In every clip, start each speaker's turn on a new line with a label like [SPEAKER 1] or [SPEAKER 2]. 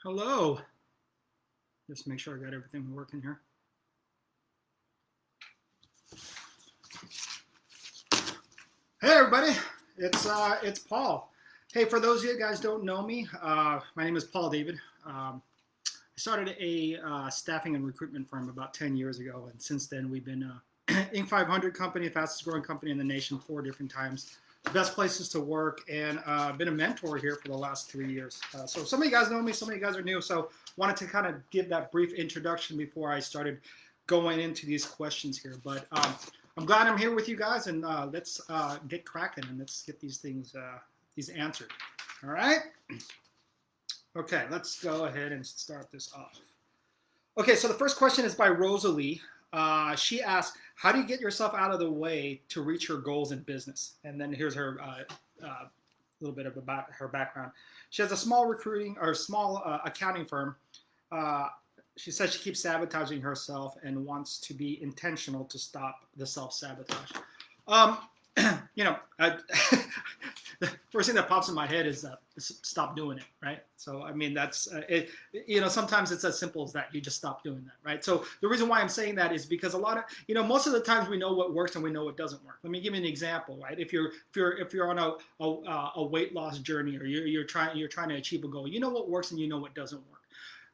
[SPEAKER 1] Hello. Just make sure I got everything working here. Hey everybody, it's Paul. Hey, for those of you guys don't know me, my name is Paul David. I started a staffing and recruitment firm about 10 years ago, and since then we've been Inc. 500 company, fastest growing company in the nation 4 different times. Best places to work, and been a mentor here for the last 3 years. So some of you guys know me, some of you guys are new, so wanted to kind of give that brief introduction before I started going into these questions here. But I'm glad I'm here with you guys, and let's get cracking and let's get these things answered. All right. Okay, let's go ahead and start this off. Okay, so the first question is by Rosalie. She asks, how do you get yourself out of the way to reach your goals in business? And then here's her little bit about her background. She has a small recruiting or small accounting firm. She says she keeps sabotaging herself and wants to be intentional to stop the self-sabotage. The first thing that pops in my head is stop doing it, right? So, I mean, that's it. Sometimes it's as simple as that. You just stop doing that, right? So the reason why I'm saying that is because a lot of, most of the times we know what works and we know what doesn't work. Let me give you an example, right? If you're on a weight loss journey, or you're trying to achieve a goal, you know what works and you know what doesn't work.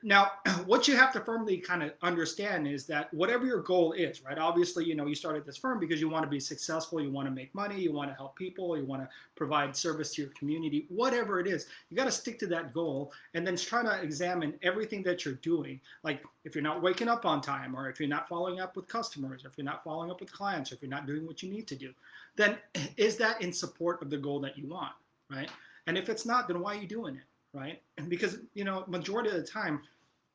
[SPEAKER 1] Now, what you have to firmly kind of understand is that whatever your goal is, right? Obviously, you started this firm because you want to be successful, you want to make money, you want to help people, you want to provide service to your community, whatever it is, you got to stick to that goal and then try to examine everything that you're doing. Like if you're not waking up on time, or if you're not following up with customers, or if you're not following up with clients, or if you're not doing what you need to do, then is that in support of the goal that you want, right? And if it's not, then why are you doing it, right? And because, majority of the time,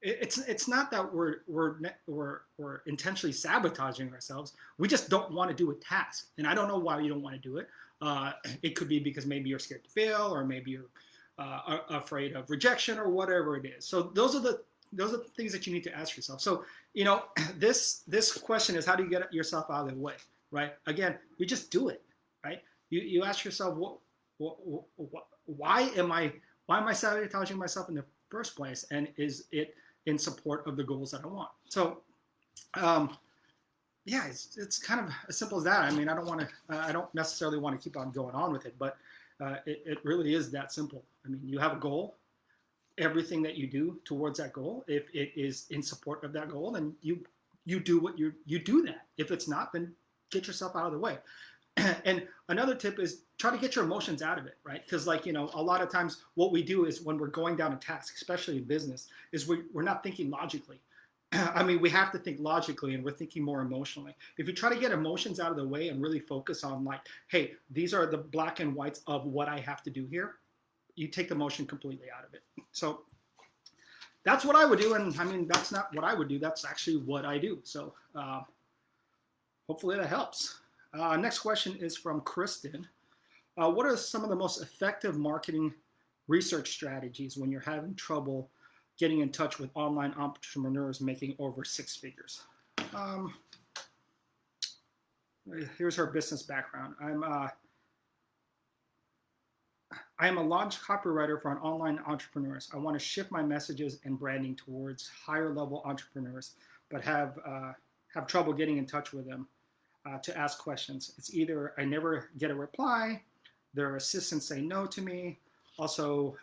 [SPEAKER 1] it's not that we're intentionally sabotaging ourselves. We just don't want to do a task, and I don't know why you don't want to do it. It could be because maybe you're scared to fail, or maybe you're afraid of rejection, or whatever it is. So those are the things that you need to ask yourself. So this question is, how do you get yourself out of the way, right? Again, you just do it, right? You ask yourself, why am I sabotaging myself in the first place, and is it in support of the goals that I want? So, yeah, it's kind of as simple as that. I mean, I don't necessarily want to keep on going on with it, but it really is that simple. I mean, you have a goal. Everything that you do towards that goal, if it is in support of that goal, then you do what you do that. If it's not, then get yourself out of the way. And another tip is try to get your emotions out of it, right? Because a lot of times what we do is when we're going down a task, especially in business, is we're not thinking logically. I mean, we have to think logically, and we're thinking more emotionally. If you try to get emotions out of the way and really focus on hey, these are the black and whites of what I have to do here, you take the emotion completely out of it. So that's what I would do. And I mean, that's not what I would do. That's actually what I do. So hopefully that helps. Next question is from Kristen. What are some of the most effective marketing research strategies when you're having trouble getting in touch with online entrepreneurs making over 6 figures? Here's her business background. I am a launch copywriter for an online entrepreneurs. I want to shift my messages and branding towards higher level entrepreneurs, but have trouble getting in touch with them. To ask questions. It's either I never get a reply, their assistants say no to me. Also,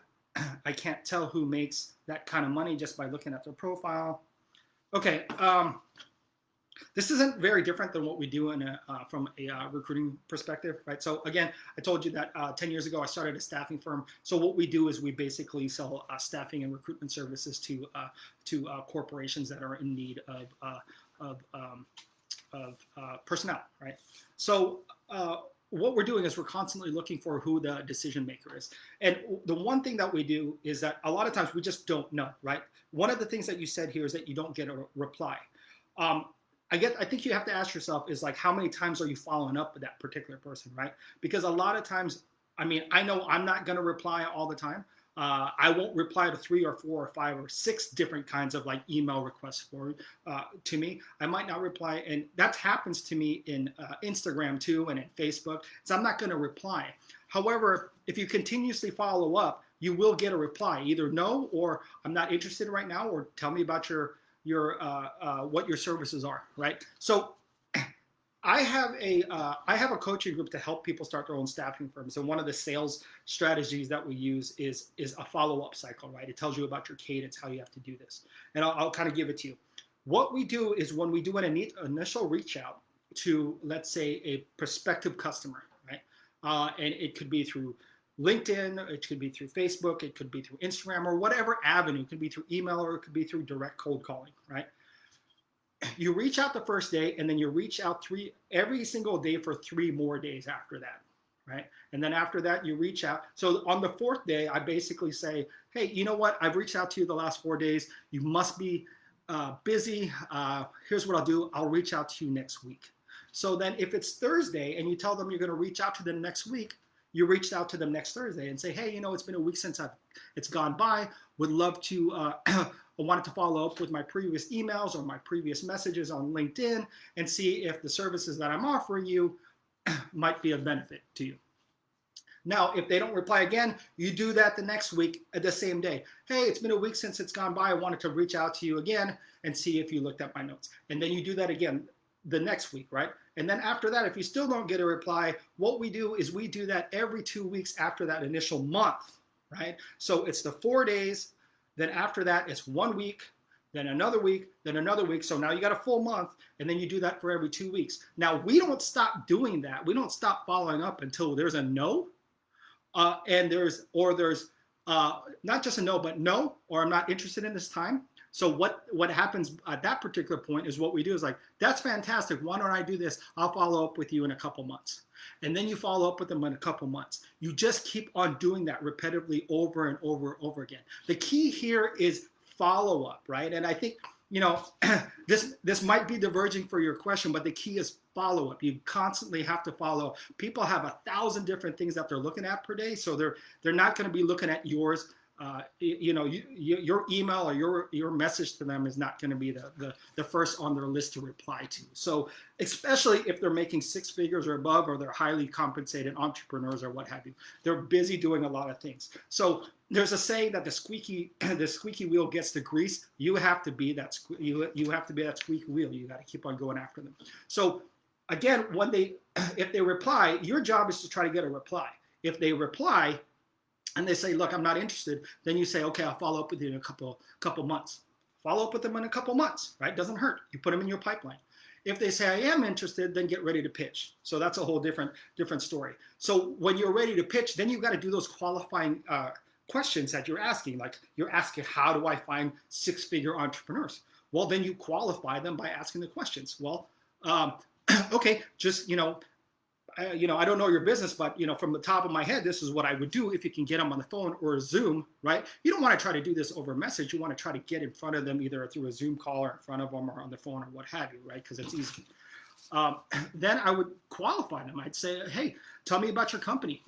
[SPEAKER 1] I can't tell who makes that kind of money just by looking at their profile. Okay, this isn't very different than what we do from a recruiting perspective, right? So again, I told you that 10 years ago I started a staffing firm. So what we do is we basically sell staffing and recruitment services to corporations that are in need of personnel, right? So what we're doing is we're constantly looking for who the decision maker is. And the one thing that we do is that a lot of times we just don't know, right? One of the things that you said here is that you don't get a reply. I think you have to ask yourself is how many times are you following up with that particular person, right? Because a lot of times, I mean, I know I'm not going to reply all the time. I won't reply to 3 or 4 or 5 or 6 different kinds of email requests to me. I might not reply, and that happens to me in Instagram too, and in Facebook. So I'm not going to reply. However, if you continuously follow up you will get a reply, either no, or I'm not interested right now, or tell me about your what your services are, right? So I have a coaching group to help people start their own staffing firms, and one of the sales strategies that we use is a follow up cycle, right? It tells you about your cadence, how you have to do this, and I'll kind of give it to you. What we do is when we do an initial reach out to, let's say, a prospective customer, right? And it could be through LinkedIn, it could be through Facebook, it could be through Instagram, or whatever avenue. It could be through email, or it could be through direct cold calling, right? You reach out the first day, and then you reach out every single day for 3 more days after that, right? And then after that, you reach out. So on the 4th day, I basically say, hey, you know what? I've reached out to you the last 4 days. You must be busy. Here's what I'll do. I'll reach out to you next week. So then if it's Thursday and you tell them you're going to reach out to them next week, you reached out to them next Thursday and say, hey, you know, it's been a week since it's gone by. Would love to, I wanted to follow up with my previous emails or my previous messages on LinkedIn and see if the services that I'm offering you might be of benefit to you. Now, if they don't reply again, you do that the next week at the same day. Hey, it's been a week since it's gone by. I wanted to reach out to you again and see if you looked at my notes. And then you do that again the next week, right? And then after that, if you still don't get a reply, what we do is we do that every 2 weeks after that initial month, right? So it's the 4 days. Then after that, it's 1 week, then another week, then another week. So now you got a full month, and then you do that for every 2 weeks. Now, we don't stop doing that. We don't stop following up until there's a no. And there's not just a no, but no, or I'm not interested in this time. So what happens at that particular point is what we do is like, that's fantastic. Why don't I do this? I'll follow up with you in a couple months. And then you follow up with them in a couple months. You just keep on doing that repetitively over and over and over again. The key here is follow up, right? And I think, you know, this might be diverging for your question, but the key is follow up. You constantly have to follow. People have 1,000 different things that they're looking at per day, so they're not going to be looking at yours. You know, your email or your message to them is not going to be the first on their list to reply to. So especially if they're making 6 figures or above, or they're highly compensated entrepreneurs or what have you, they're busy doing a lot of things. So there's a saying that the squeaky wheel gets the grease. You have to be that you have to be that squeaky wheel. You got to keep on going after them. So again, if they reply, your job is to try to get a reply. If they reply and they say, look, I'm not interested, then you say, okay, I'll follow up with you in a couple months. Follow up with them in a couple months, right? Doesn't hurt. You put them in your pipeline. If they say, I am interested, then get ready to pitch. So that's a whole different story. So when you're ready to pitch, then you've got to do those qualifying questions that you're asking. Like you're asking, how do I find 6-figure entrepreneurs? Well, then you qualify them by asking the questions. Well, okay, just, I don't know your business, but, from the top of my head, this is what I would do if you can get them on the phone or a Zoom, right? You don't want to try to do this over a message. You want to try to get in front of them either through a Zoom call or in front of them or on the phone or what have you, right? Because it's easy. Then I would qualify them. I'd say, hey, tell me about your company.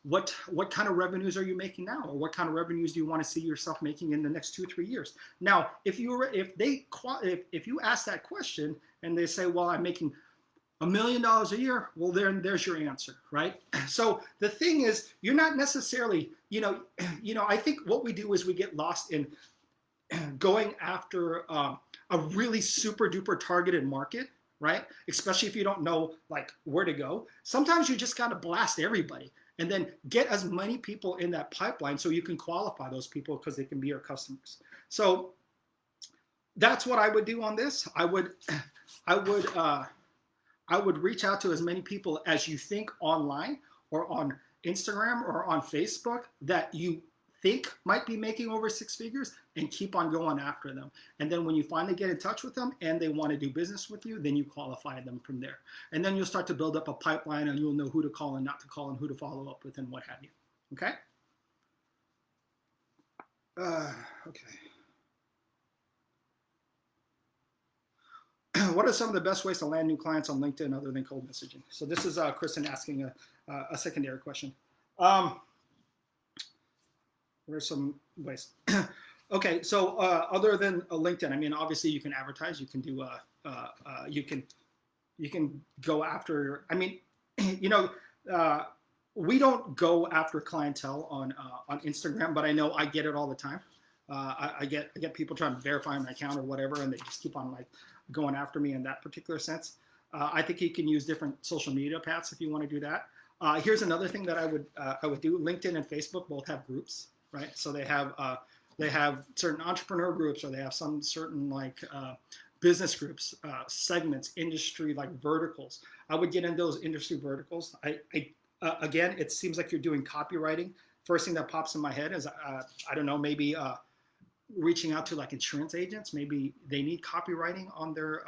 [SPEAKER 1] What kind of revenues are you making now, or what kind of revenues do you want to see yourself making in the next 2-3 years? Now, if you ask that question and they say, well, I'm making $1 million a year, well, there's your answer, right? So the thing is, you're not necessarily, I think what we do is we get lost in going after a really super duper targeted market, right? Especially if you don't know like where to go. Sometimes you just got to blast everybody and then get as many people in that pipeline so you can qualify those people because they can be your customers. So that's what I would do on this. I would reach out to as many people as you think online or on Instagram or on Facebook that you think might be making over 6 figures, and keep on going after them. And then when you finally get in touch with them and they want to do business with you, then you qualify them from there. And then you'll start to build up a pipeline, and you'll know who to call and not to call and who to follow up with and what have you. Okay? Okay. What are some of the best ways to land new clients on LinkedIn other than cold messaging? So this is Kristen asking a secondary question. What are some ways? Okay, so other than LinkedIn, I mean, obviously you can advertise. You can do you can go after. I mean, we don't go after clientele on Instagram, but I know I get it all the time. I get people trying to verify my account or whatever, and they just keep on like going after me in that particular sense. I think you can use different social media paths if you want to do that. Here's another thing that I would do. LinkedIn and Facebook both have groups, right? So they have certain entrepreneur groups, or they have some certain like business groups, segments, industry like verticals. I would get in those industry verticals. Again, it seems like you're doing copywriting. First thing that pops in my head is I don't know, maybe reaching out to like insurance agents. Maybe they need copywriting on their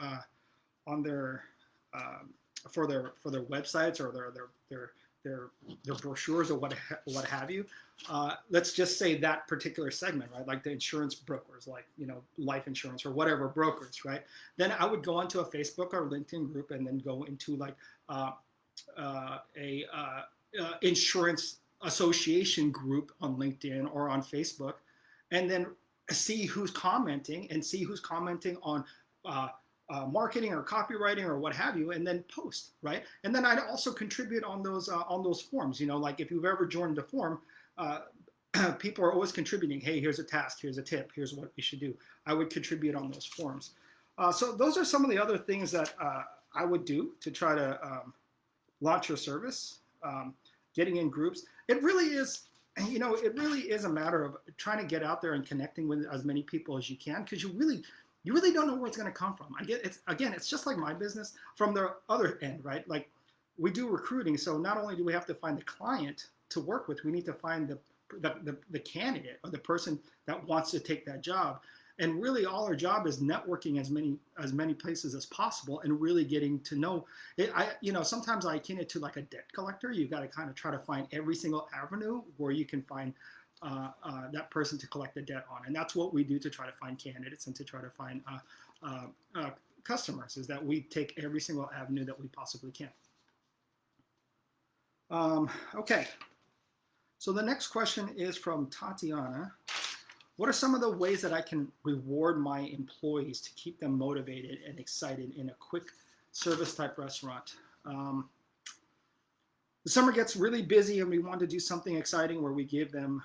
[SPEAKER 1] for their websites or their brochures or what have you. Let's just say that particular segment, right? Like the insurance brokers, like life insurance or whatever brokers, right? Then I would go onto a Facebook or LinkedIn group and then go into like a insurance association group on LinkedIn or on Facebook, and then see who's commenting on marketing or copywriting or what have you, and then post, right? And then I'd also contribute on those forums. Like if you've ever joined a forum, people are always contributing. Hey, here's a task, here's a tip, here's what you should do. I would contribute on those forums. So those are some of the other things that I would do to try to launch your service. Getting in groups. It really is a matter of trying to get out there and connecting with as many people as you can, because you really don't know where it's going to come from. It's just like my business from the other end, right? Like we do recruiting, so not only do we have to find the client to work with, we need to find the candidate or the person that wants to take that job. And really all our job is networking as many places as possible and really getting to know it. Sometimes I akin it to like a debt collector. You got to kind of try to find every single avenue where you can find that person to collect the debt on. And that's what we do to try to find candidates and to try to find customers, is that we take every single avenue that we possibly can. Okay. So the next question is from Tatiana. What are some of the ways that I can reward my employees to keep them motivated and excited in a quick service type restaurant? The summer gets really busy and we want to do something exciting where we give them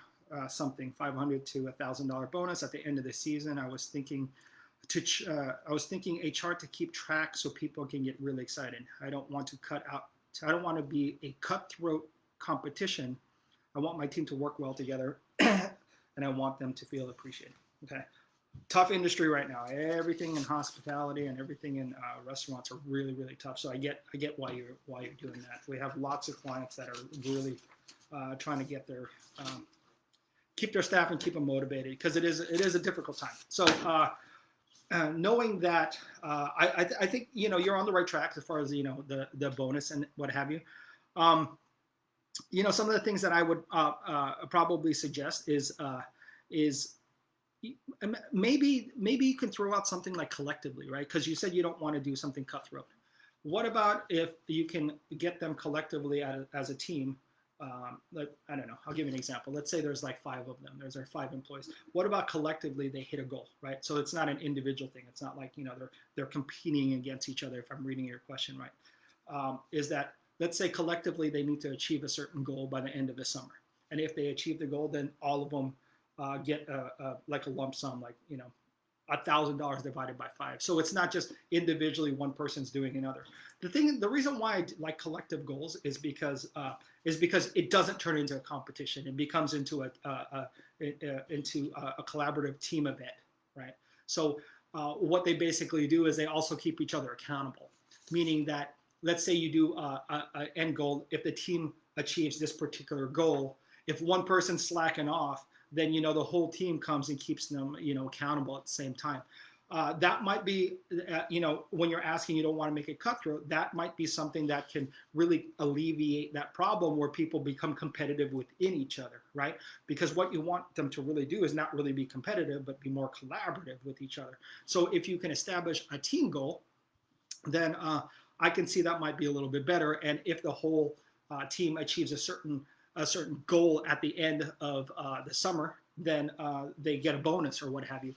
[SPEAKER 1] something, $500 to $1,000 bonus at the end of the season. I was thinking a chart to keep track so people can get really excited. I don't want to be a cutthroat competition. I want my team to work well together. And I want them to feel appreciated. Okay, tough industry right now. Everything in hospitality and everything in restaurants are really, really tough. So I get why you're doing that. We have lots of clients that are really trying to get keep their staff and keep them motivated, because it is a difficult time. So knowing that, I think you're on the right track as far as the bonus and what have you. Some of the things that I would probably suggest is maybe you can throw out something like collectively, right? Because you said you don't want to do something cutthroat. What about if you can get them collectively as a team? I don't know. I'll give you an example. Let's say there's like 5 of them. There's our 5 employees. What about collectively they hit a goal, right? So it's not an individual thing. It's not like they're competing against each other. If I'm reading your question right, is that, let's say collectively they need to achieve a certain goal by the end of the summer. And if they achieve the goal, then all of them get like a lump sum, like, $1,000 divided by 5. So it's not just individually one person's doing another. The reason why I like collective goals is because it doesn't turn into a competition. It becomes into a collaborative team event, right? So what they basically do is they also keep each other accountable, meaning that, let's say you do an end goal. If the team achieves this particular goal, if one person's slacking off, then the whole team comes and keeps them accountable at the same time. That might be when you're asking, you don't want to make it cutthroat. That might be something that can really alleviate that problem where people become competitive within each other, right? Because what you want them to really do is not really be competitive, but be more collaborative with each other. So if you can establish a team goal, then I can see that might be a little bit better. And if the whole team achieves a certain goal at the end of the summer, then they get a bonus or what have you.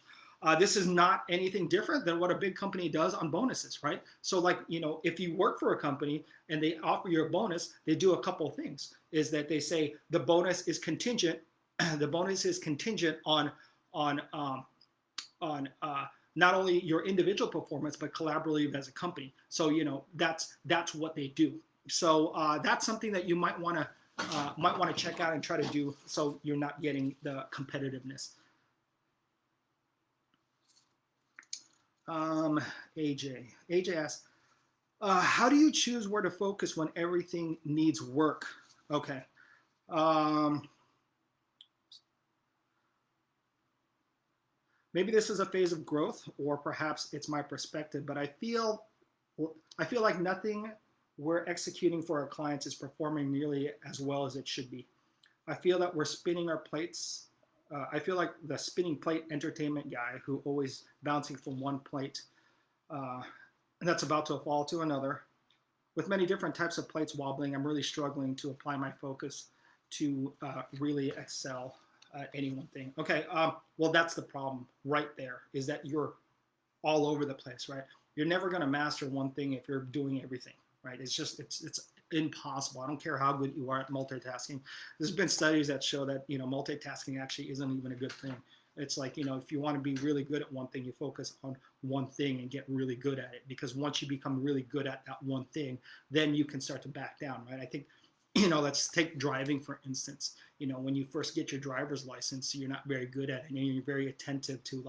[SPEAKER 1] This is not anything different than what a big company does on bonuses, right? So like, if you work for a company and they offer you a bonus, they do a couple of things. Is that they say the bonus is contingent, the bonus is contingent on not only your individual performance but collaborative as a company. So that's what they do. So that's something that you might want to check out and try to do, so you're not getting the competitiveness. AJ asks, how do you choose where to focus when everything needs work? Okay. Maybe this is a phase of growth, or perhaps it's my perspective, but I feel like nothing we're executing for our clients is performing nearly as well as it should be. I feel that we're spinning our plates. I feel like the spinning plate entertainment guy who always bouncing from one plate, and that's about to fall to another. With many different types of plates wobbling, I'm really struggling to apply my focus to really excel at any one thing. Okay, well, that's the problem right there, is that you're all over the place, right? You're never going to master one thing if you're doing everything, right? It's impossible. I don't care how good you are at multitasking. There's been studies that show that multitasking actually isn't even a good thing. It's like, if you want to be really good at one thing, you focus on one thing and get really good at it, because once you become really good at that one thing, then you can start to back down, right? I think, let's take driving for instance. When you first get your driver's license, you're not very good at it, and you're very attentive to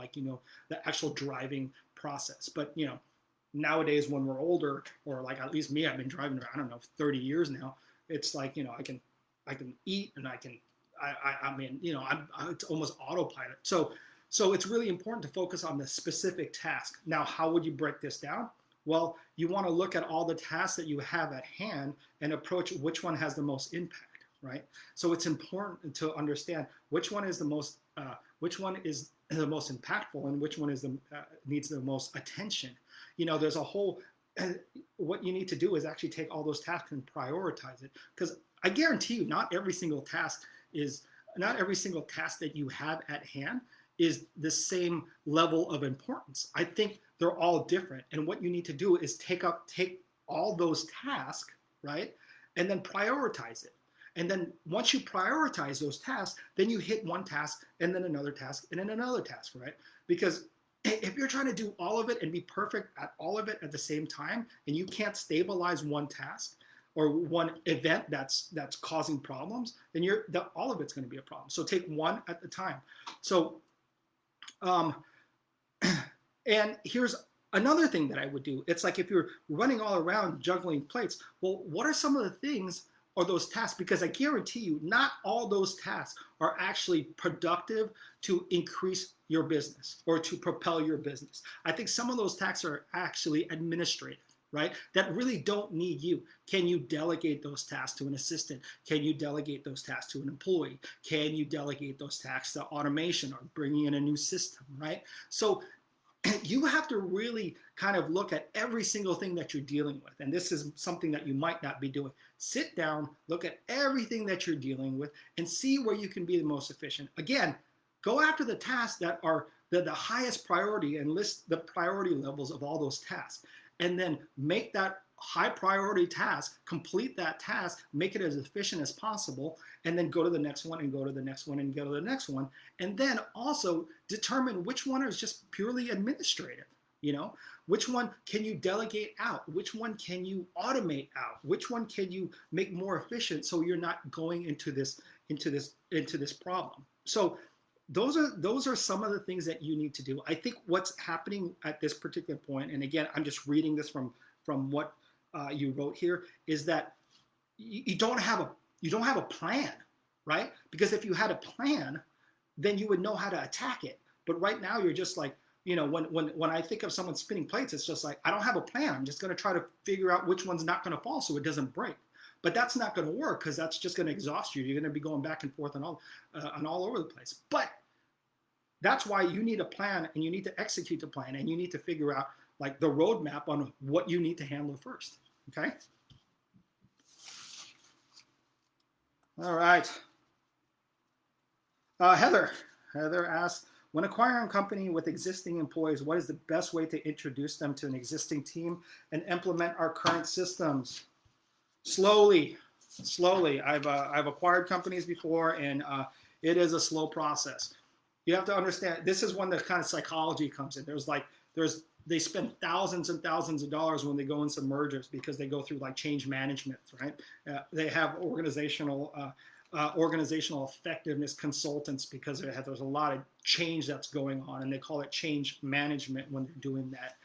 [SPEAKER 1] the actual driving process. But nowadays, when we're older, or like at least me, I've been driving, I don't know, 30 years now. It's like, I can eat, and I mean, it's almost autopilot. So it's really important to focus on the specific task. Now, how would you break this down? Well, you want to look at all the tasks that you have at hand and approach which one has the most impact, right? So it's important to understand which one is the most impactful, and which one is needs the most attention. There's a whole. What you need to do is actually take all those tasks and prioritize it, because I guarantee you, not every single task that you have at hand is the same level of importance. I think they're all different, and what you need to do is take all those tasks, right, and then prioritize it. And then once you prioritize those tasks, then you hit one task, and then another task, and then another task, right? Because if you're trying to do all of it and be perfect at all of it at the same time, and you can't stabilize one task or one event that's causing problems, then all of it's going to be a problem. So take one at a time. So and here's another thing that I would do. It's like, if you're running all around juggling plates, well, what are some of the things or those tasks? Because I guarantee you, not all those tasks are actually productive to increase your business or to propel your business. I think some of those tasks are actually administrative, right? That really don't need you. Can you delegate those tasks to an assistant? Can you delegate those tasks to an employee? Can you delegate those tasks to automation or bringing in a new system, right? So you have to really kind of look at every single thing that you're dealing with. And this is something that you might not be doing. Sit down, look at everything that you're dealing with, and see where you can be the most efficient. Again, go after the tasks that are the highest priority, and list the priority levels of all those tasks. And then make that high priority task, complete that task, make it as efficient as possible, and then go to the next one, and go to the next one, and go to the next one. And then also determine which one is just purely administrative. Which one can you delegate out? Which one can you automate out? Which one can you make more efficient, so you're not going into this problem? So those are some of the things that you need to do. I think what's happening at this particular point, and again, I'm just reading this from what you wrote here, is that you don't have a plan, right? Because if you had a plan, then you would know how to attack it. But right now, you're just like, when I think of someone spinning plates, it's just like, I don't have a plan. I'm just going to try to figure out which one's not going to fall so it doesn't break. But that's not going to work, because that's just going to exhaust you. You're going to be going back and forth and all over the place. But that's why you need a plan, and you need to execute the plan, and you need to figure out like the roadmap on what you need to handle first. Okay. All right. Heather asks, When acquiring a company with existing employees, what is the best way to introduce them to an existing team and implement our current systems? Slowly, slowly. I've acquired companies before, and it is a slow process. You have to understand, this is when the kind of psychology comes in. They spend thousands and thousands of dollars when they go into mergers because they go through like change management, right? They have organizational effectiveness consultants because there's a lot of change that's going on, and they call it change management when they're doing that.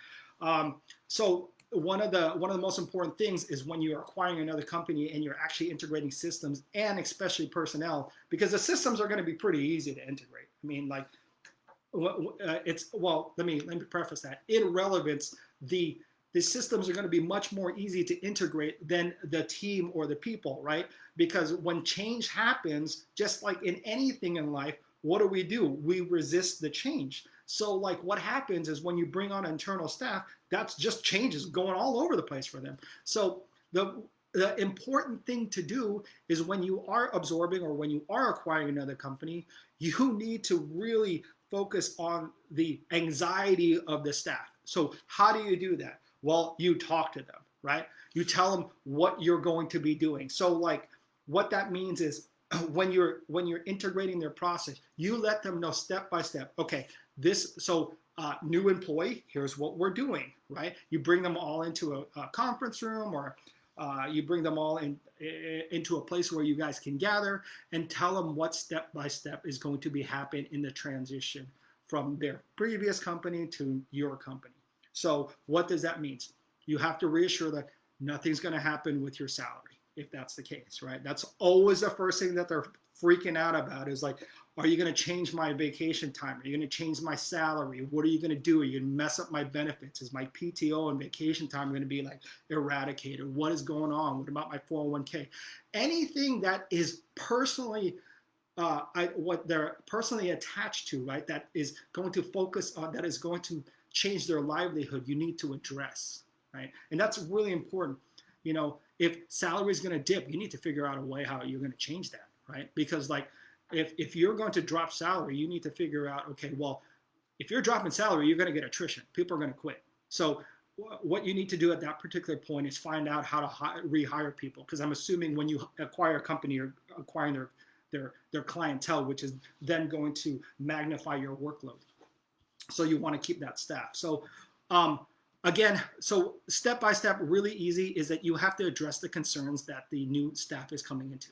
[SPEAKER 1] So one of the most important things is when you're acquiring another company and you're actually integrating systems and especially personnel, because the systems are going to be pretty easy to integrate. I mean, like let me preface that. In relevance, the systems are going to be much more easy to integrate than the team or the people, right? Because when change happens, just like in anything in life, what do? We resist the change. So like what happens is when you bring on internal staff, that's just changes going all over the place for them. So the important thing to do is when you are absorbing or when you are acquiring another company, you need to really focus on the anxiety of the staff. So how do you do that? Well, you talk to them, right? You tell them what you're going to be doing. So like what that means is when you're integrating their process, you let them know step by step. Okay, new employee, here's what we're doing, right? You bring them all into a conference room, or you bring them all into a place where you guys can gather and tell them what step by step is going to be happen in the transition from their previous company to your company. So what does that mean? You have to reassure that nothing's going to happen with your salary, if that's the case, right? That's always the first thing that they're freaking out about is like, are you going to change my vacation time? Are you going to change my salary? What are you going to do? Are you going to mess up my benefits? Is my PTO and vacation time going to be like eradicated? What is going on? What about my 401k? Anything that is personally what they're personally attached to, right? That is going to focus on, that is going to change their livelihood, you need to address, right? And that's really important. You know, if salary is going to dip, you need to figure out a way how you're going to change that, right? Because like if you're going to drop salary, you need to figure out, okay, well, if you're dropping salary, you're going to get attrition. People are going to quit. So what you need to do at that particular point is find out how to rehire people. Because I'm assuming when you acquire a company, you're acquiring their clientele, which is then going to magnify your workload. So you want to keep that staff. So again, so step by step, really easy is that you have to address the concerns that the new staff is coming into.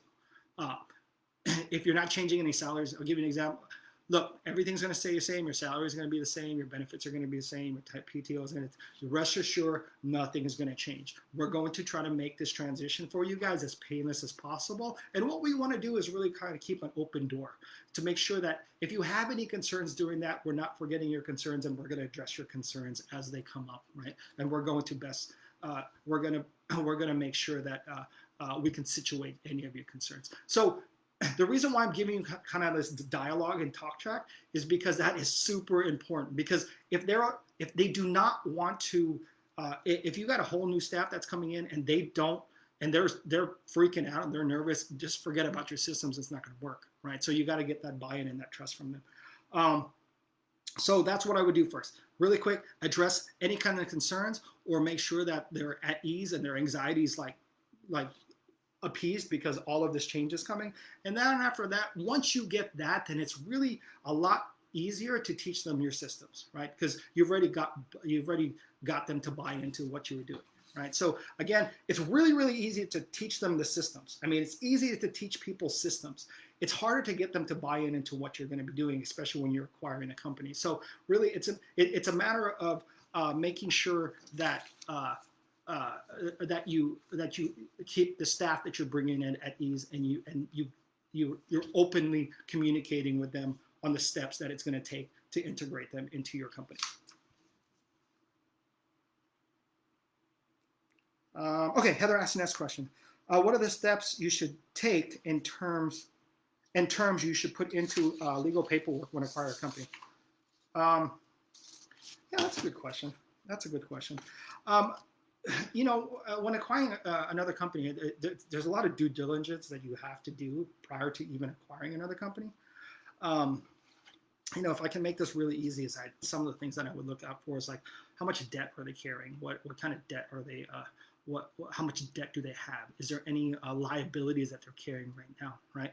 [SPEAKER 1] If you're not changing any salaries, I'll give you an example. Look, everything's going to stay the same. Your salary is going to be the same. Your benefits are going to be the same. Your type PTO is going to. Rest assured, nothing is going to change. We're going to try to make this transition for you guys as painless as possible. And what we want to do is really kind of keep an open door to make sure that if you have any concerns during that, we're not forgetting your concerns, and we're going to address your concerns as they come up, right? And we're going to we're going to make sure that we can situate any of your concerns. So the reason why I'm giving you kind of this dialogue and talk track is because that is super important. Because if they do not want to, if you got a whole new staff that's coming in and they don't, and they're freaking out and they're nervous, just forget about your systems. It's not going to work, right? So you got to get that buy-in and that trust from them. So that's what I would do first. Really quick, address any kind of concerns, or make sure that they're at ease and their anxiety is like appeased because all of this change is coming. And then after that, once you get that, then it's really a lot easier to teach them your systems, right? Because you've already got them to buy into what you were doing, right? So again, it's really, really easy to teach them the systems. I mean, it's easy to teach people systems. It's harder to get them to buy into what you're going to be doing, especially when you're acquiring a company. So really, it's a matter of making sure that that you keep the staff that you're bringing in at ease, and you're openly communicating with them on the steps that it's going to take to integrate them into your company. Okay, Heather asked the next question. What are the steps you should take in terms you should put into legal paperwork when acquiring a company? Yeah, that's a good question. You know, when acquiring another company, there's a lot of due diligence that you have to do prior to even acquiring another company. if I can make this really easy, some of the things that I would look out for is like how much debt are they carrying? What kind of debt are they? How much debt do they have? Is there any liabilities that they're carrying right now? Right?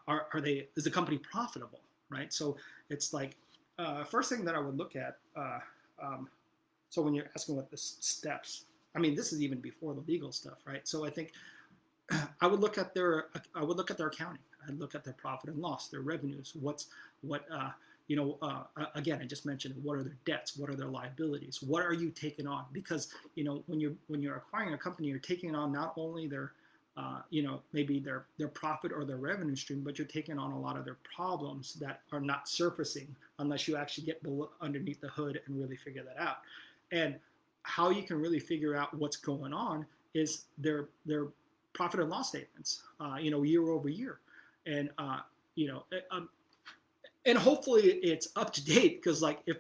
[SPEAKER 1] Are they? Is the company profitable? Right? So it's like first thing that I would look at. Um, so when you're asking what the steps, I mean, this is even before the legal stuff, right? So I think I would look at their accounting. I'd look at their profit and loss, their revenues. What again, I just mentioned what are their debts, what are their liabilities, what are you taking on? Because when you're acquiring a company, you're taking on not only their maybe their profit or their revenue stream, but you're taking on a lot of their problems that are not surfacing unless you actually get underneath the hood and really figure that out. And how you can really figure out what's going on is their profit and loss statements, year over year, and you know, and hopefully it's up to date, because like if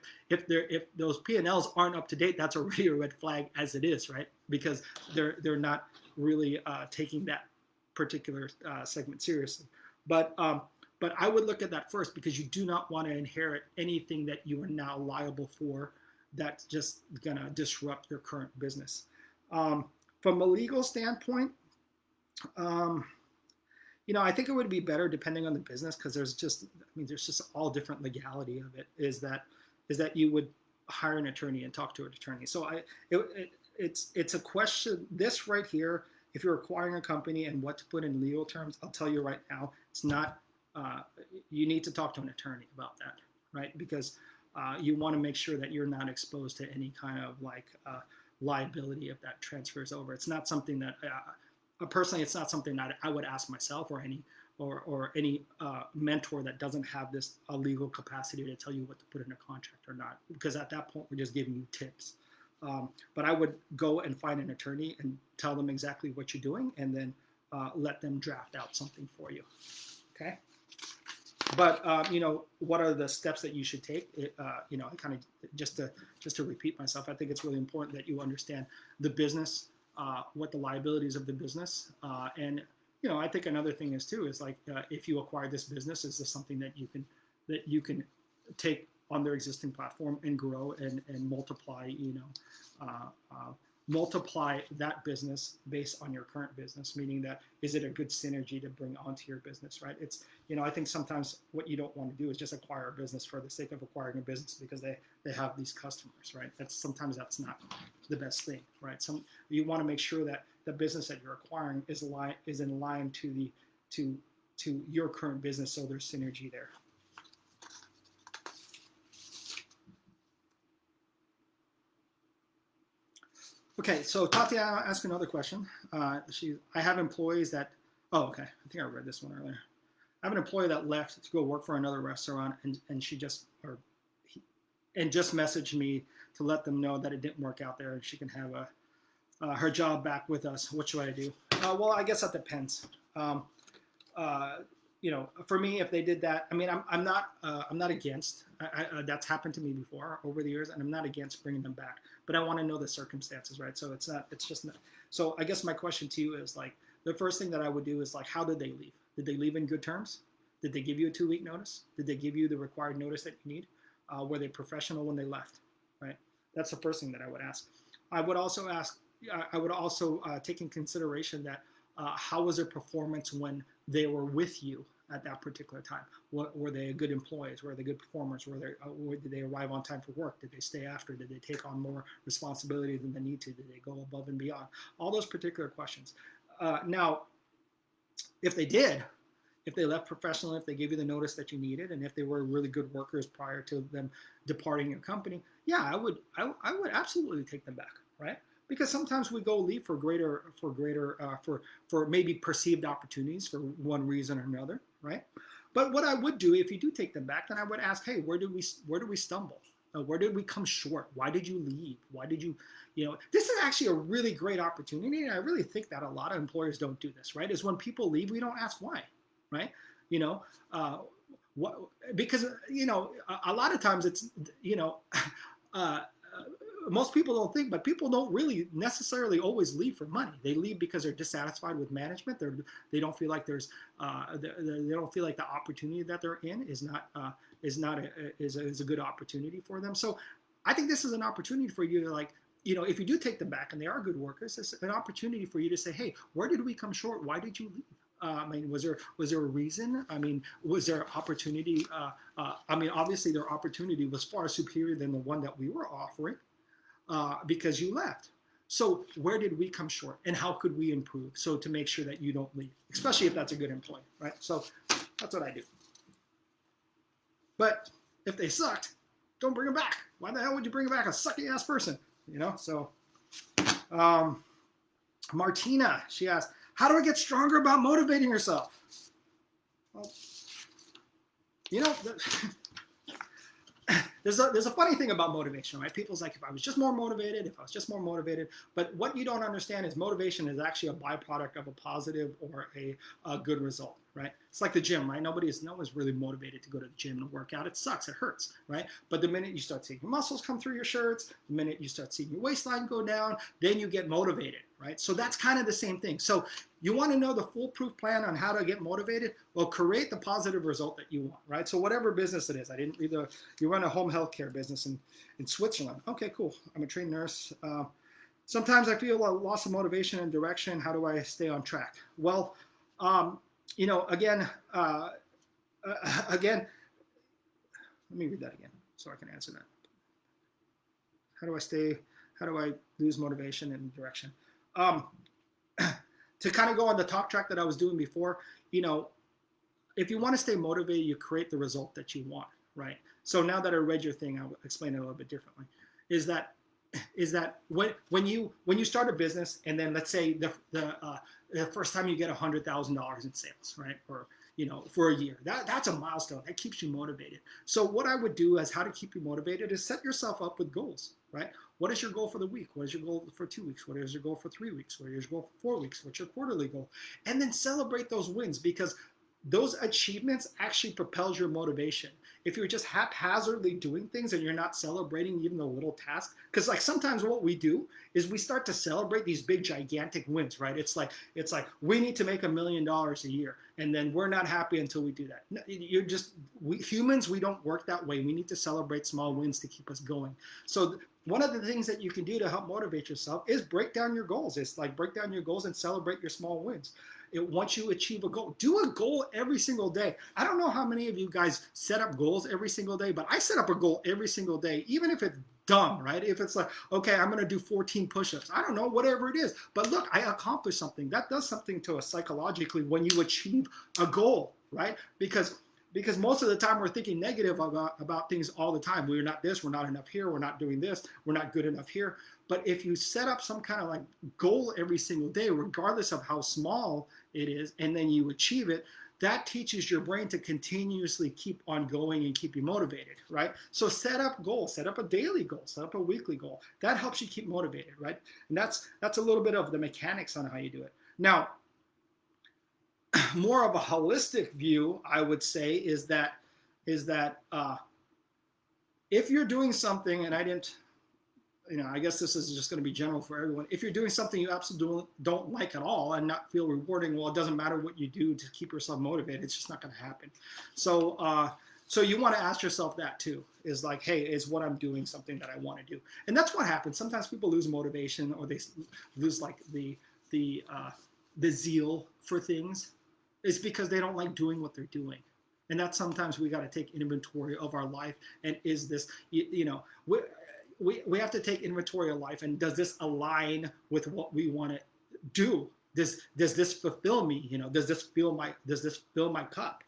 [SPEAKER 1] those P&Ls aren't up to date, that's already a red flag as it is, right? Because they're not really taking that particular segment seriously. But I would look at that first, because you do not want to inherit anything that you are now liable for that's just gonna disrupt your current business. From a legal standpoint, I think it would be better depending on the business, because there's just all different legality of it. Is that you would hire an attorney and talk to an attorney. So it's a question. This right here, if you're acquiring a company and what to put in legal terms, I'll tell you right now, it's not. You need to talk to an attorney about that, right? Because you want to make sure that you're not exposed to any kind of liability if that transfers over. It's not something that personally, it's not something that I would ask myself or any mentor that doesn't have this legal capacity to tell you what to put in a contract or not, because at that point we're just giving you tips. But I would go and find an attorney and tell them exactly what you're doing, and then let them draft out something for you. Okay. But what are the steps that you should take? I kind of just to repeat myself, I think it's really important that you understand the business, what the liabilities of the business, and I think another thing is too is if you acquire this business, is this something that you can take on their existing platform and grow and multiply multiply that business based on your current business, meaning that is it a good synergy to bring onto your business, right? It's I think sometimes what you don't want to do is just acquire a business for the sake of acquiring a business because they have these customers, right? Sometimes that's not the best thing, right? You want to make sure that the business that you're acquiring is in line to your current business, so there's synergy there. Okay, so Tatiana asked another question. I have employees that, okay, I think I read this one earlier. I have an employee that left to go work for another restaurant, and just messaged me to let them know that it didn't work out there, and she can have her job back with us. What should I do? Well, I guess that depends. For me, if they did that, I mean, I'm not against. That's happened to me before over the years, and I'm not against bringing them back. But I want to know the circumstances, right? So it's just not. So I guess my question to you is the first thing that I would do is how did they leave? Did they leave in good terms? Did they give you a 2-week notice? Did they give you the required notice that you need? Were they professional when they left? Right. That's the first thing that I would ask. I would also take in consideration that how was their performance when they were with you at that particular time? Were they good employees? Were they good performers? Did they arrive on time for work? Did they stay after? Did they take on more responsibility than they need to? Did they go above and beyond? All those particular questions. Now, if they left professionally, if they gave you the notice that you needed, and if they were really good workers prior to them departing your company, yeah, I would absolutely take them back, right? Because sometimes we go leave for maybe perceived opportunities for one reason or another, right? But what I would do if you do take them back, then I would ask, hey, where do we stumble? Where did we come short? Why did you leave? Why did you, this is actually a really great opportunity, and I really think that a lot of employers don't do this, right? Is when people leave, we don't ask why, right? Because a lot of times it's most people don't think, but people don't really necessarily always leave for money. They leave because they're dissatisfied with management. They don't feel like they don't feel like the opportunity that they're in is a good opportunity for them. So I think this is an opportunity for you to, like, if you do take them back and they are good workers, it's an opportunity for you to say, hey, where did we come short? Why did you leave? I mean, was there a reason? I mean, was there opportunity? I mean, obviously their opportunity was far superior than the one that we were offering, because you left. So where did we come short, and how could we improve? So to make sure that you don't leave, especially if that's a good employee, right? So that's what I do. But if they sucked, don't bring them back. Why the hell would you bring back a sucky ass person? So Martina, she asked, how do I get stronger about motivating yourself? Well, there's a funny thing about motivation, right? People's like, if I was just more motivated, but what you don't understand is motivation is actually a byproduct of a positive or a good result, right? It's like the gym, right? No one's really motivated to go to the gym and work out. It sucks, it hurts, right? But the minute you start seeing your muscles come through your shirts, the minute you start seeing your waistline go down, then you get motivated, right? So that's kind of the same thing. So you want to know the foolproof plan on how to get motivated? Well, create the positive result that you want, right? So whatever business it is, I didn't read you run a home healthcare business in Switzerland. Okay, cool. I'm a trained nurse. Sometimes I feel a loss of motivation and direction. How do I stay on track? Well, again, let me read that again so I can answer that. How do I lose motivation and direction? To kind of go on the talk track that I was doing before, if you want to stay motivated, you create the result that you want, right? So now that I read your thing, I'll explain it a little bit differently. Is that when you start a business, and then let's say the first time you get $100,000 in sales, right? Or for a year, that's a milestone that keeps you motivated. So what I would do as how to keep you motivated is set yourself up with goals, right? What is your goal for the week? What is your goal for 2 weeks? What is your goal for 3 weeks? What is your goal for 4 weeks? What's your quarterly goal? And then celebrate those wins, because those achievements actually propels your motivation. If you're just haphazardly doing things and you're not celebrating even the little tasks, because like sometimes what we do is we start to celebrate these big gigantic wins, right? It's like we need to make $1 million a year, and then we're not happy until we do that. Humans, we don't work that way. We need to celebrate small wins to keep us going. So one of the things that you can do to help motivate yourself is break down your goals. It's like break down your goals and celebrate your small wins. Once you achieve a goal, do a goal every single day. I don't know how many of you guys set up goals every single day, but I set up a goal every single day, even if it's dumb, right? If it's like, okay, I'm going to do 14 push-ups. I don't know, whatever it is. But look, I accomplished something. That does something to us psychologically when you achieve a goal, right? Because most of the time we're thinking negative about things all the time. We're not this, we're not enough here, we're not doing this, we're not good enough here. But if you set up some kind of like goal every single day, regardless of how small it is, and then you achieve it, that teaches your brain to continuously keep on going and keep you motivated, right? So set up goals, set up a daily goal, set up a weekly goal. That helps you keep motivated, right? And that's a little bit of the mechanics on how you do it. Now, more of a holistic view, I would say, is that if you're doing something, and I guess this is just going to be general for everyone. If you're doing something you absolutely don't like at all and not feel rewarding, well, it doesn't matter what you do to keep yourself motivated. It's just not going to happen. So you want to ask yourself that too, is like, hey, is what I'm doing something that I want to do? And that's what happens. Sometimes people lose motivation, or they lose like the zeal for things. It's because they don't like doing what they're doing. And that's sometimes we got to take inventory of our life. And is this, we have to take inventory of life, and does this align with what we want to do? Does this fulfill me? Does this fill my cup?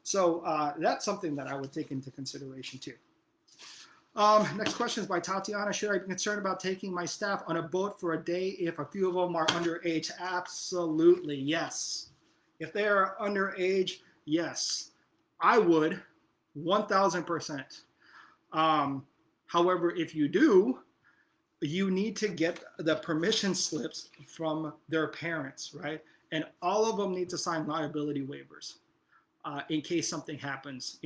[SPEAKER 1] So that's something that I would take into consideration too. Next question is by Tatiana. Should I be concerned about taking my staff on a boat for a day if a few of them are underage? Absolutely, yes. If they are underage, yes, I would, 1,000%. However, if you do, you need to get the permission slips from their parents, right? And all of them need to sign liability waivers in case something happens,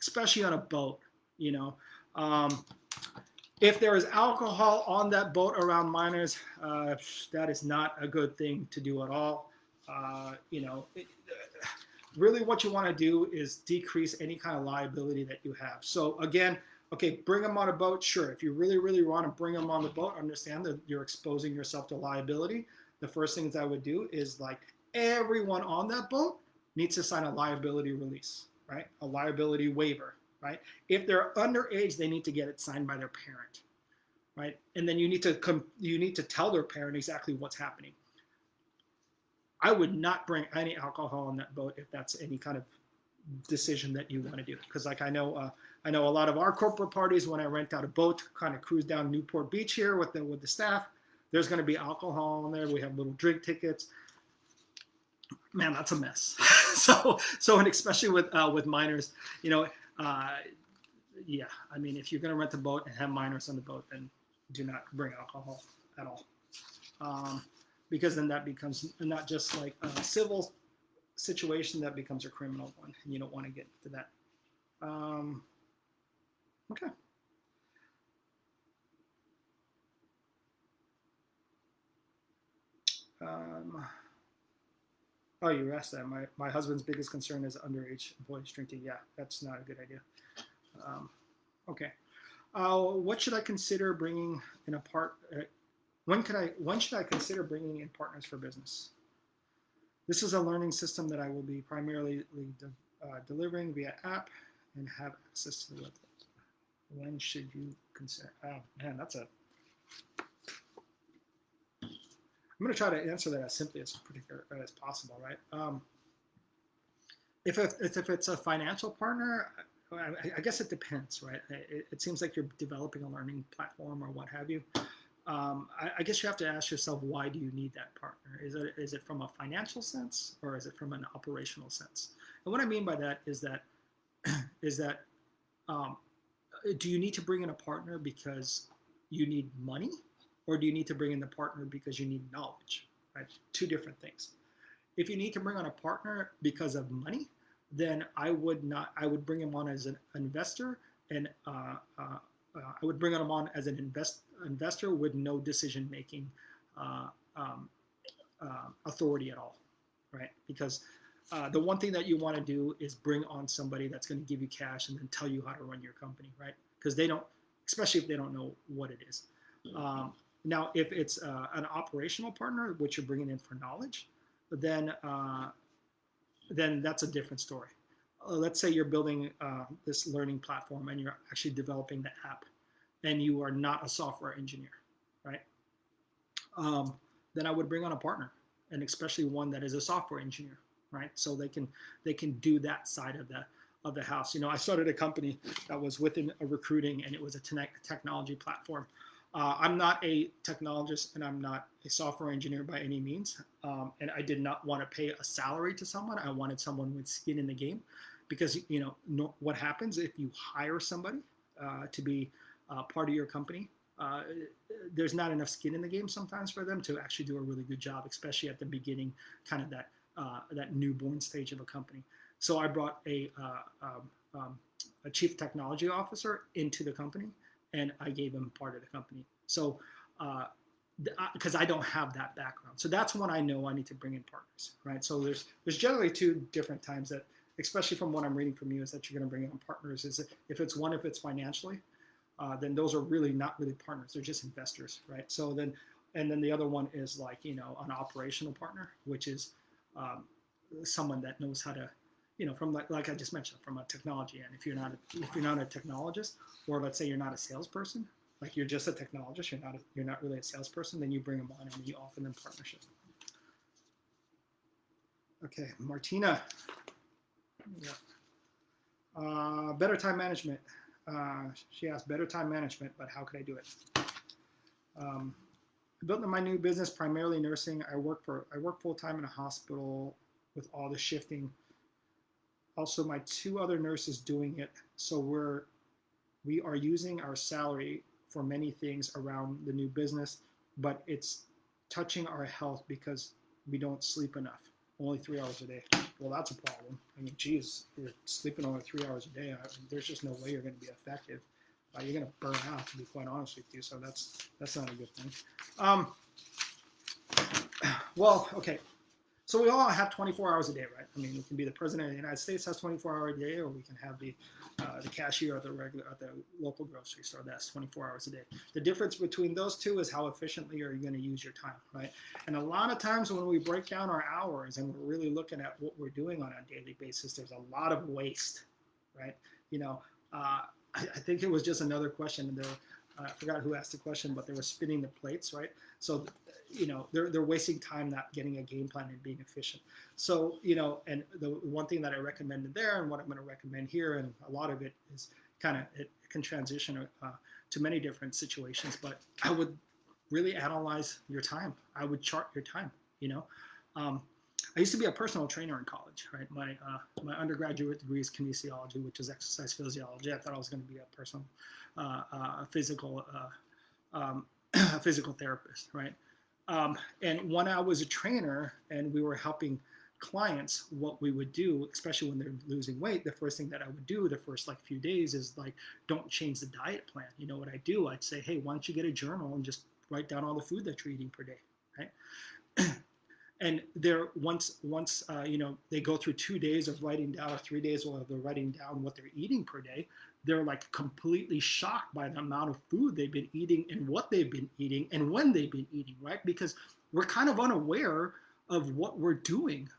[SPEAKER 1] especially on a boat, If there is alcohol on that boat around minors, that is not a good thing to do at all. really what you want to do is decrease any kind of liability that you have. So again, okay, bring them on a boat. Sure, if you really, really want to bring them on the boat, understand that you're exposing yourself to liability. The first things I would do is like everyone on that boat needs to sign a liability release, right? A liability waiver, right? If they're underage, they need to get it signed by their parent, right? And then you need to tell their parent exactly what's happening. I would not bring any alcohol on that boat if that's any kind of decision that you want to do. Because like I know a lot of our corporate parties, when I rent out a boat, kind of cruise down Newport Beach here with the staff, there's going to be alcohol in there. We have little drink tickets. Man, that's a mess. so and especially with minors, you know, yeah. I mean, if you're going to rent a boat and have minors on the boat, then do not bring alcohol at all. Because then that becomes not just like a civil situation, that becomes a criminal one, and you don't want to get into that. Okay. Oh, you asked that. My husband's biggest concern is underage employees drinking. Yeah, that's not a good idea. Okay. What should I consider bringing in a part? When should I consider bringing in partners for business? This is a learning system that I will be primarily delivering via app and have access to the website. When should you consider? Oh man, that's a. I'm going to try to answer that as simply as possible, right? If it's a financial partner, I guess it depends, right? It seems like you're developing a learning platform or what have you. I guess you have to ask yourself, why do you need that partner? Is it from a financial sense, or is it from an operational sense? And what I mean by that is that do you need to bring in a partner because you need money, or do you need to bring in the partner because you need knowledge? Right, two different things. If you need to bring on a partner because of money, then I would bring him on as an investor, and I would bring him on as an investor with no decision-making authority at all, right? Because the one thing that you want to do is bring on somebody that's going to give you cash and then tell you how to run your company, right? Because they don't, especially if they don't know what it is. Now, if it's an operational partner, which you're bringing in for knowledge, then that's a different story. Let's say you're building this learning platform and you're actually developing the app, and you are not a software engineer, right? Then I would bring on a partner, and especially one that is a software engineer, right? So they can do that side of the house. You know, I started a company that was within a recruiting, and it was a technology platform. I'm not a technologist, and I'm not a software engineer by any means. And I did not want to pay a salary to someone. I wanted someone with skin in the game, because what happens if you hire somebody to be part of your company? There's not enough skin in the game sometimes for them to actually do a really good job, especially at the beginning, kind of that newborn stage of a company. So I brought a chief technology officer into the company, and I gave him part of the company. So, because I don't have that background, so that's when I know I need to bring in partners, right? So there's generally two different times that, especially from what I'm reading from you, is that you're going to bring in partners. Is if it's financially, then those are really not really partners; they're just investors, right? So then the other one is like an operational partner, which is someone that knows how to, from like I just mentioned, from a technology end. If you're not a technologist, or let's say you're not a salesperson, like you're just a technologist, you're not really a salesperson, then you bring them on and you offer them partnership. Okay, Martina. Yeah. Better time management. She asked, better time management, but how could I do it? I built my new business primarily nursing. I work full time in a hospital with all the shifting. Also, my two other nurses doing it. So we are using our salary for many things around the new business, but it's touching our health because we don't sleep enough. Only 3 hours a day. Well, that's a problem. I mean, geez, you're sleeping only 3 hours a day. There's just no way you're going to be effective. You're going to burn out, to be quite honest with you. So that's not a good thing. Well, okay. So we all have 24 hours a day, right? I mean, we can be the president of the United States has 24 hours a day, or we can have the cashier at the local grocery store that's 24 hours a day. The difference between those two is how efficiently are you going to use your time, right? And a lot of times when we break down our hours and we're really looking at what we're doing on a daily basis, there's a lot of waste, right? You know, I think it was just another question there. I forgot who asked the question, but they were spinning the plates, right? So, you know, they're wasting time not getting a game plan and being efficient. So, you know, and the one thing that I recommended there and what I'm going to recommend here, and a lot of it is kind of, it can transition to many different situations, but I would really analyze your time. I would chart your time, you know. I used to be a personal trainer in college, right? My undergraduate degree is kinesiology, which is exercise physiology. I thought I was going to be a personal physical therapist, right? And when I was a trainer and we were helping clients, what we would do, especially when they're losing weight, the first thing that I would do the first like few days is like, don't change the diet plan. You know what I do? I'd say, hey, why don't you get a journal and just write down all the food that you're eating per day, right? And they're once you know, they go through 2 days of writing down or 3 days of writing down what they're eating per day, they're like completely shocked by the amount of food they've been eating and what they've been eating and when they've been eating, right? Because we're kind of unaware of what we're doing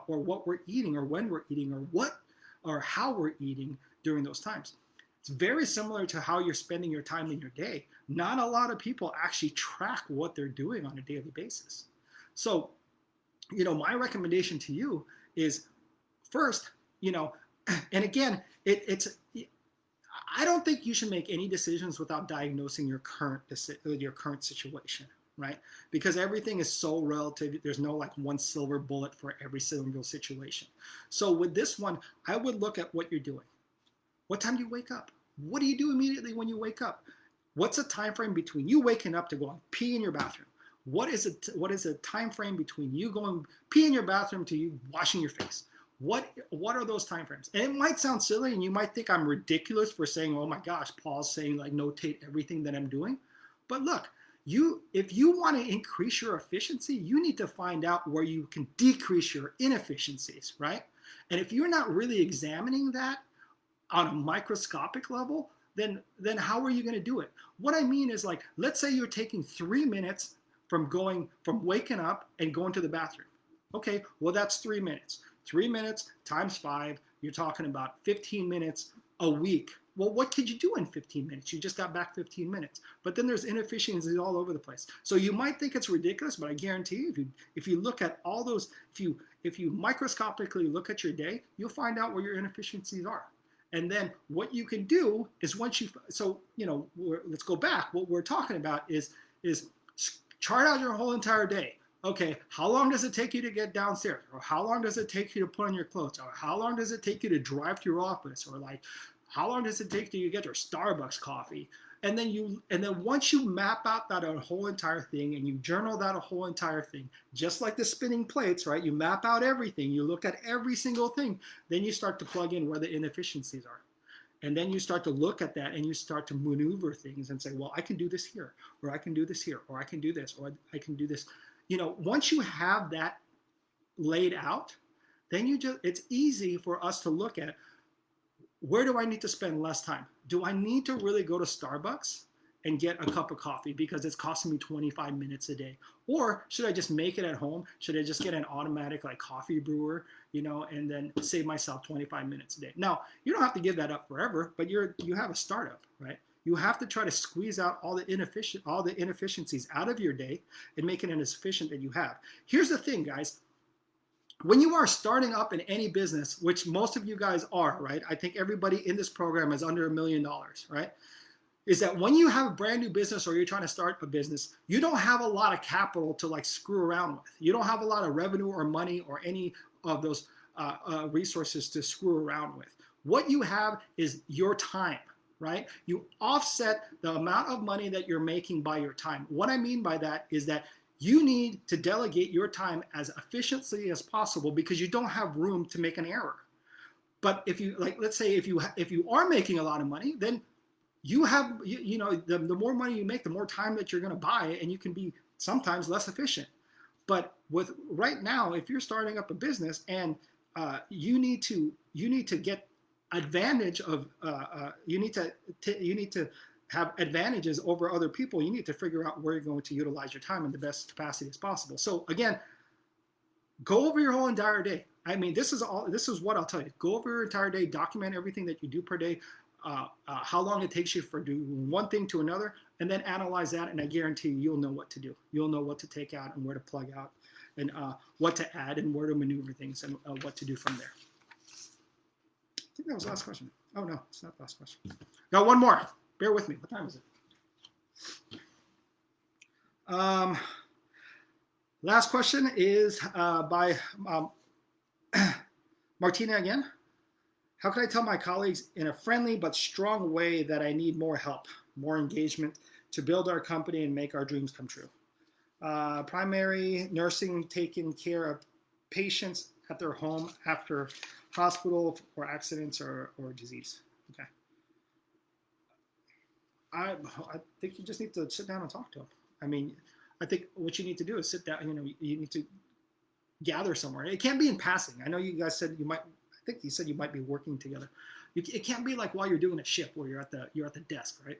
[SPEAKER 1] or what we're eating or when we're eating or what or how we're eating during those times. It's very similar to how you're spending your time in your day. Not a lot of people actually track what they're doing on a daily basis. So, you know, my recommendation to you is first, you know, and again, I don't think you should make any decisions without diagnosing your current situation, right? Because everything is so relative. There's no like one silver bullet for every single situation. So with this one, I would look at what you're doing. What time do you wake up? What do you do immediately when you wake up? What's the time frame between you waking up to go and pee in your bathroom? What is a time frame between you going pee in your bathroom to you washing your face? What are those time frames? And it might sound silly and you might think I'm ridiculous for saying, oh my gosh, Paul's saying like notate everything that I'm doing. But look, if you want to increase your efficiency, you need to find out where you can decrease your inefficiencies, right? And if you're not really examining that on a microscopic level, then how are you going to do it? What I mean is like, let's say you're taking 3 minutes from waking up and going to the bathroom. Okay, well that's 3 minutes. 3 minutes times 5, you're talking about 15 minutes a week. Well, what could you do in 15 minutes? You just got back 15 minutes. But then there's inefficiencies all over the place. So you might think it's ridiculous, but I guarantee you, if you look at all those, if you microscopically look at your day, you'll find out where your inefficiencies are. And then what you can do is let's go back. What we're talking about is chart out your whole entire day. Okay, how long does it take you to get downstairs? Or how long does it take you to put on your clothes? Or how long does it take you to drive to your office? Or like, how long does it take you to get your Starbucks coffee? And then once you map out that whole entire thing and you journal that whole entire thing, just like the spinning plates, right? You map out everything, you look at every single thing, then you start to plug in where the inefficiencies are. And then you start to look at that and you start to maneuver things and say, well, I can do this here, or I can do this here, or I can do this, or I can do this. You know, once you have that laid out, then it's easy for us to look at, where do I need to spend less time? Do I need to really go to Starbucks and get a cup of coffee because it's costing me 25 minutes a day? Or should I just make it at home? Should I just get an automatic like coffee brewer, you know, and then save myself 25 minutes a day? Now, you don't have to give that up forever, but you have a startup, right? You have to try to squeeze out all the inefficiencies out of your day and make it as efficient that you have. Here's the thing, guys. When you are starting up in any business, which most of you guys are, right? I think everybody in this program is under $1 million, right? Is that when you have a brand new business or you're trying to start a business, you don't have a lot of capital to like screw around with. You don't have a lot of revenue or money or any of those resources to screw around with. What you have is your time, right? You offset the amount of money that you're making by your time. What I mean by that is that you need to delegate your time as efficiently as possible because you don't have room to make an error. But if you let's say if you are making a lot of money, then you have, the more money you make, the more time that you're going to buy, and you can be sometimes less efficient. But with right now, if you're starting up a business and you need to get advantage of you need to have advantages over other people. You need to figure out where you're going to utilize your time in the best capacity as possible. So again, go over your whole entire day. I mean, this is what I'll tell you. Go over your entire day, document everything that you do per day, how long it takes you for doing one thing to another, and then analyze that, and I guarantee you'll know what to do. You'll know what to take out and where to plug out, and what to add and where to maneuver things, and what to do from there. I think that was the last question. Oh no, it's not the last question. Got one more. Bear with me. What time is it? Last question is by Martina again. How can I tell my colleagues in a friendly but strong way that I need more help, more engagement to build our company and make our dreams come true? Primary nursing, taking care of patients at their home after hospital or accidents or disease. Okay. I think you just need to sit down and talk to them. I mean, I think what you need to do is sit down. You need to gather somewhere. It can't be in passing. I know you guys said you might. I think you said you might be working together. It can't be like while you're doing a shift where you're at the desk, right?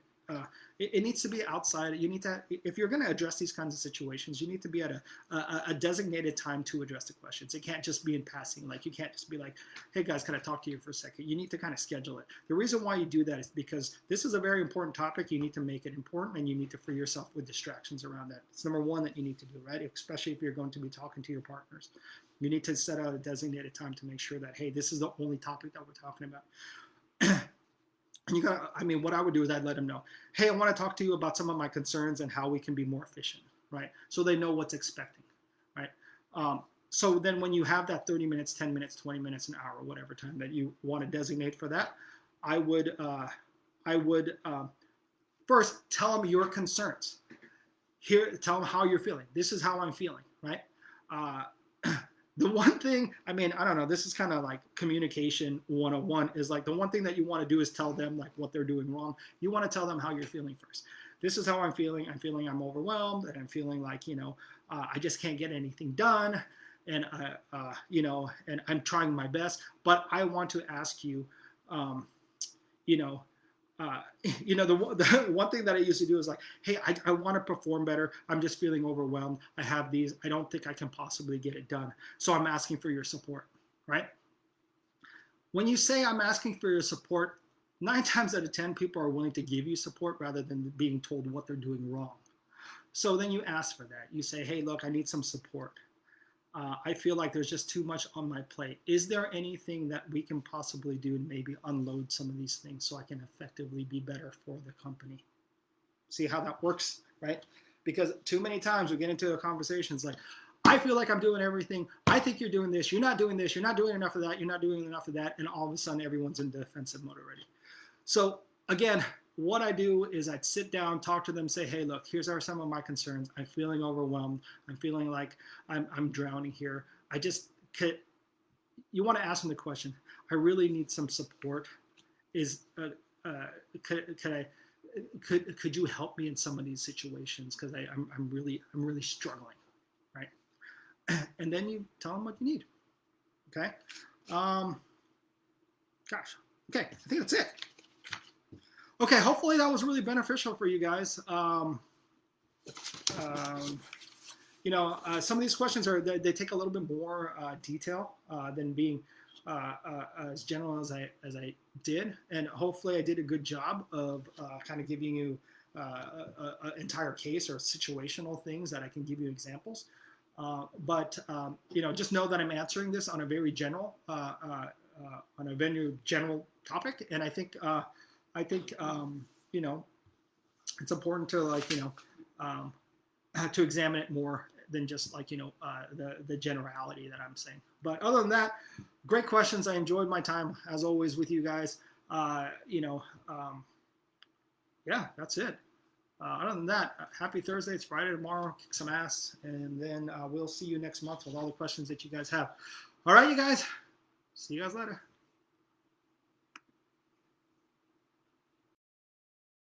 [SPEAKER 1] It needs to be outside. You need to, if you're going to address these kinds of situations, you need to be at a designated time to address the questions. It can't just be in passing. Like, you can't just be like, hey guys, can I talk to you for a second? You need to kind of schedule it. The reason why you do that is because this is a very important topic. You need to make it important, and you need to free yourself with distractions around that. It's number one that you need to do, right? Especially if you're going to be talking to your partners. You need to set out a designated time to make sure that, hey, this is the only topic that we're talking about. And you got, I mean, what I would do is I'd let them know, hey, I want to talk to you about some of my concerns and how we can be more efficient, right? So they know what's expecting, right? So then when you have that 30 minutes, 10 minutes, 20 minutes, an hour, whatever time that you want to designate for that, I would first tell them your concerns. Here, tell them how you're feeling. This is how I'm feeling, right? The one thing, I mean, I don't know, this is kind of like communication 101, is like the one thing that you want to do is tell them like what they're doing wrong. You want to tell them how you're feeling first. This is how I'm feeling. I'm feeling I'm overwhelmed, and I'm feeling like, I just can't get anything done. And, and I'm trying my best, but I want to ask you, the one thing that I used to do is like, hey, I want to perform better. I'm just feeling overwhelmed. I have these. I don't think I can possibly get it done. So I'm asking for your support, right? When you say I'm asking for your support, 9 times out of 10, people are willing to give you support rather than being told what they're doing wrong. So then you ask for that. You say, hey, look, I need some support. I feel like there's just too much on my plate. Is there anything that we can possibly do to maybe unload some of these things so I can effectively be better for the company? See how that works, right? Because too many times we get into a conversation, it's like, I feel like I'm doing everything. I think you're doing this. You're not doing this. You're not doing enough of that. You're not doing enough of that. And all of a sudden, everyone's in defensive mode already. So again, what I do is I'd sit down, talk to them, say, hey, look, here's some of my concerns. I'm feeling overwhelmed. I'm feeling like I'm drowning here. You want to ask them the question, I really need some support. Could you help me in some of these situations? Because I'm really struggling, right? And then you tell them what you need, okay? Okay, I think that's it. Okay, hopefully that was really beneficial for you guys. Some of these questions they take a little bit more detail than being as general as I did, and hopefully I did a good job of kind of giving you an entire case or situational things that I can give you examples. But just know that I'm answering this on a very general general topic, and I think it's important to to examine it more than just the generality that I'm saying. But other than that, great questions. I enjoyed my time as always with you guys. Yeah, that's it. Other than that, happy Thursday. It's Friday tomorrow. Kick some ass, and then we'll see you next month with all the questions that you guys have. All right, you guys. See you guys later.